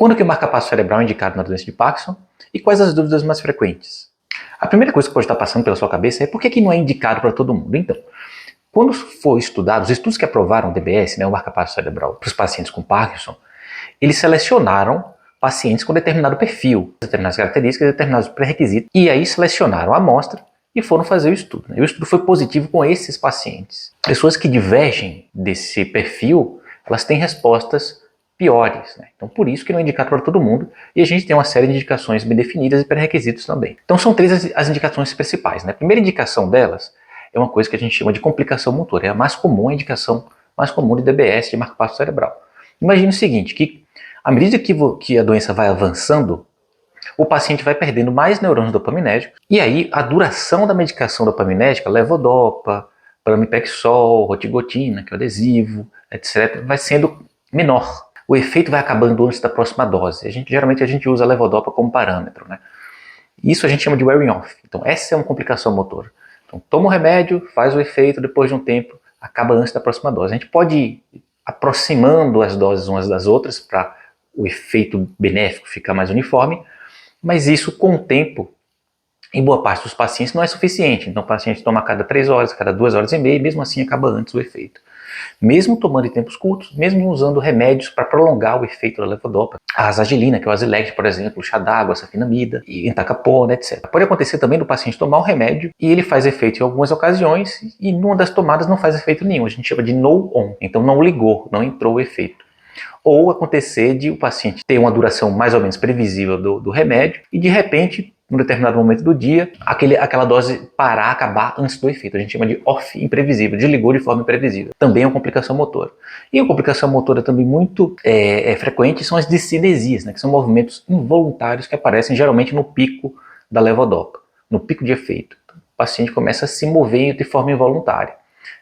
Quando que o marca-passo cerebral é indicado na doença de Parkinson? E quais as dúvidas mais frequentes? A primeira coisa que pode estar passando pela sua cabeça é por que não é indicado para todo mundo? Então, quando for estudado, os estudos que aprovaram o DBS, o marca-passo cerebral, para os pacientes com Parkinson, eles selecionaram pacientes com determinado perfil, determinadas características, determinados pré-requisitos, e aí selecionaram a amostra e foram fazer o estudo. E o estudo foi positivo com esses pacientes. Pessoas que divergem desse perfil, elas têm respostas piores. Então, por isso que não é indicado para todo mundo, e a gente tem uma série de indicações bem definidas e pré-requisitos também. Então, são três as indicações principais. A primeira indicação delas é uma coisa que a gente chama de complicação motora. É a mais comum, a indicação mais comum de DBS, de marca-passo cerebral. Imagine o seguinte, que à medida que a doença vai avançando, o paciente vai perdendo mais neurônios dopaminérgicos, e aí a duração da medicação dopaminérgica, levodopa, pramipexol, rotigotina, que é o adesivo, etc., vai sendo menor. O efeito vai acabando antes da próxima dose. Geralmente a gente usa a levodopa como parâmetro. Isso a gente chama de wearing off. Então essa é uma complicação motora. Então toma o remédio, faz o efeito, depois de um tempo, acaba antes da próxima dose. A gente pode ir aproximando as doses umas das outras para o efeito benéfico ficar mais uniforme, mas isso com o tempo, em boa parte dos pacientes, não é suficiente. Então o paciente toma a cada 3 horas, a cada 2 horas e meia, e mesmo assim acaba antes o efeito. Mesmo tomando em tempos curtos, mesmo usando remédios para prolongar o efeito da levodopa, a azagelina, que é o Azileg, por exemplo, o chá d'água, a safinamida, e entacapona, etc. Pode acontecer também do paciente tomar um remédio e ele faz efeito em algumas ocasiões e numa das tomadas não faz efeito nenhum. A gente chama de no-on, então não ligou, não entrou o efeito. Ou acontecer de o paciente ter uma duração mais ou menos previsível do remédio e de repente, num determinado momento do dia, aquela dose parar, acabar antes do efeito. A gente chama de off imprevisível, desligou de forma imprevisível. Também é uma complicação motora. E uma complicação motora também muito frequente são as discinesias, que são movimentos involuntários que aparecem geralmente no pico da levodopa, no pico de efeito. Então, o paciente começa a se mover de forma involuntária.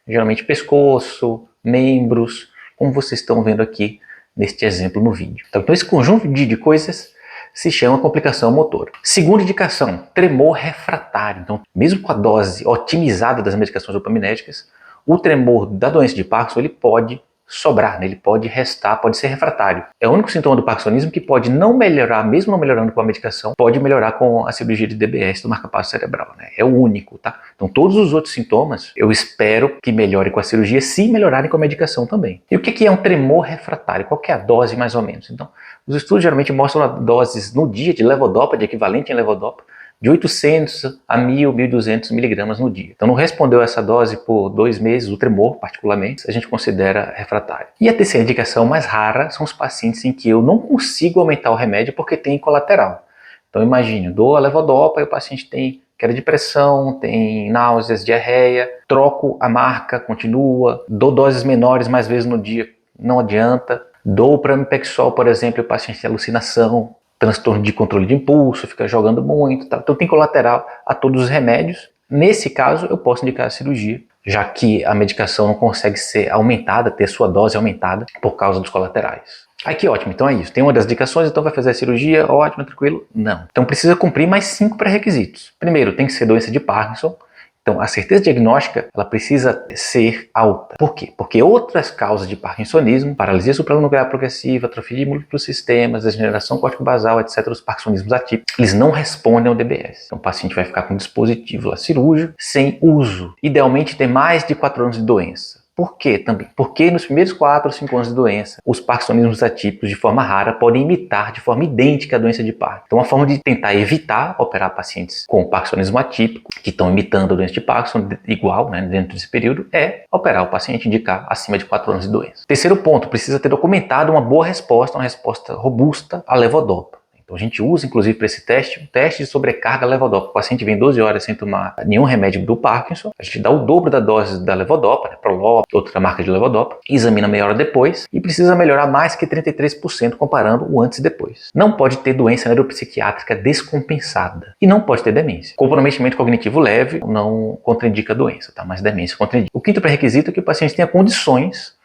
Geralmente pescoço, membros, como vocês estão vendo aqui neste exemplo no vídeo. Então esse conjunto de coisas se chama complicação motora. Segunda indicação, tremor refratário. Então, mesmo com a dose otimizada das medicações dopaminérgicas, o tremor da doença de Parkinson ele pode sobrar, ele pode restar, pode ser refratário. É o único sintoma do parkinsonismo que pode não melhorar, mesmo não melhorando com a medicação, pode melhorar com a cirurgia de DBS do marca-passo cerebral. É o único, tá? Então todos os outros sintomas eu espero que melhore com a cirurgia se melhorarem com a medicação também. E o que é um tremor refratário? Qual que é a dose mais ou menos? Então, os estudos geralmente mostram doses no dia de levodopa, de equivalente em levodopa, de 800 a 1.000, 1.200 miligramas no dia. Então não respondeu essa dose por 2 meses, o tremor particularmente, a gente considera refratário. E a terceira indicação mais rara são os pacientes em que eu não consigo aumentar o remédio porque tem colateral. Então imagine, dou a levodopa e o paciente tem queda de pressão, tem náuseas, diarreia, troco a marca, continua, dou doses menores mais vezes no dia, não adianta. Dou pramipexol, por exemplo, e o paciente tem alucinação, transtorno de controle de impulso, fica jogando muito, tá? Então tem colateral a todos os remédios. Nesse caso, eu posso indicar a cirurgia, já que a medicação não consegue ser aumentada, ter sua dose aumentada por causa dos colaterais. Aí que ótimo, então é isso. Tem uma das indicações, então vai fazer a cirurgia, ótimo, tranquilo? Não. Então precisa cumprir mais 5 pré-requisitos. Primeiro, tem que ser doença de Parkinson. Então, a certeza diagnóstica, ela precisa ser alta. Por quê? Porque outras causas de parkinsonismo, paralisia supranuclear progressiva, atrofia de múltiplos sistemas, degeneração córtico-basal, etc., os parkinsonismos atípicos, eles não respondem ao DBS. Então, o paciente vai ficar com um dispositivo lá cirúrgico sem uso. Idealmente, tem mais de 4 anos de doença. Por quê também? Porque nos primeiros 4 ou 5 anos de doença, os parkinsonismos atípicos, de forma rara, podem imitar de forma idêntica a doença de Parkinson. Então, uma forma de tentar evitar operar pacientes com parkinsonismo atípico, que estão imitando a doença de Parkinson igual, dentro desse período, é operar o paciente, indicar acima de 4 anos de doença. Terceiro ponto, precisa ter documentado uma boa resposta, uma resposta robusta à levodopa. Então a gente usa, inclusive, para esse teste, um teste de sobrecarga levodopa. O paciente vem 12 horas sem tomar nenhum remédio do Parkinson, a gente dá o dobro da dose da levodopa, Prolop, outra marca de levodopa, examina meia hora depois e precisa melhorar mais que 33% comparando o antes e depois. Não pode ter doença neuropsiquiátrica descompensada e não pode ter demência. Comprometimento cognitivo leve não contraindica a doença, mas demência contraindica. O quinto pré-requisito é que o paciente tenha condições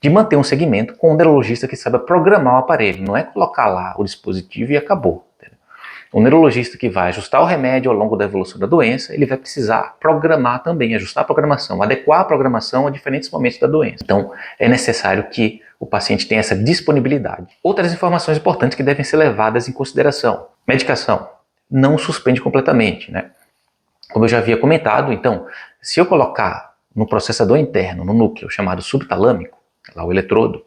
de manter um segmento com um neurologista que saiba programar o aparelho. Não é colocar lá o dispositivo e acabou. Entendeu? O neurologista que vai ajustar o remédio ao longo da evolução da doença, ele vai precisar programar também, ajustar a programação, adequar a programação a diferentes momentos da doença. Então, é necessário que o paciente tenha essa disponibilidade. Outras informações importantes que devem ser levadas em consideração. Medicação. Não suspende completamente, né? Como eu já havia comentado, então, se eu colocar no processador interno, no núcleo chamado subtalâmico, lá o eletrodo,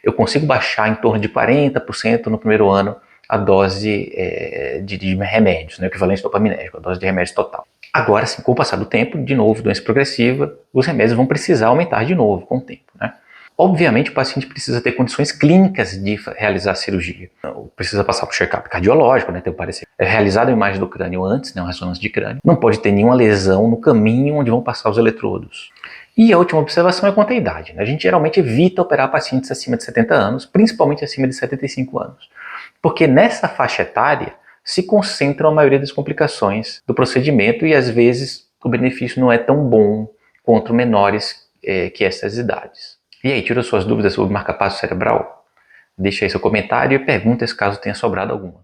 eu consigo baixar em torno de 40% no primeiro ano a dose de remédios, né, o equivalente dopaminérgico, a dose de remédios total. Agora, sim, com o passar do tempo, de novo, doença progressiva, os remédios vão precisar aumentar de novo com o tempo, né? Obviamente, o paciente precisa ter condições clínicas de realizar a cirurgia. Precisa passar por check-up cardiológico, né, ter o parecer. É realizado a imagem do crânio antes, né, uma ressonância de crânio. Não pode ter nenhuma lesão no caminho onde vão passar os eletrodos. E a última observação é quanto à idade, né? A gente geralmente evita operar pacientes acima de 70 anos, principalmente acima de 75 anos. Porque nessa faixa etária se concentram a maioria das complicações do procedimento e às vezes o benefício não é tão bom contra menores que essas idades. E aí, tira suas dúvidas sobre marca-passo cerebral? Deixa aí seu comentário e pergunta se caso tenha sobrado alguma.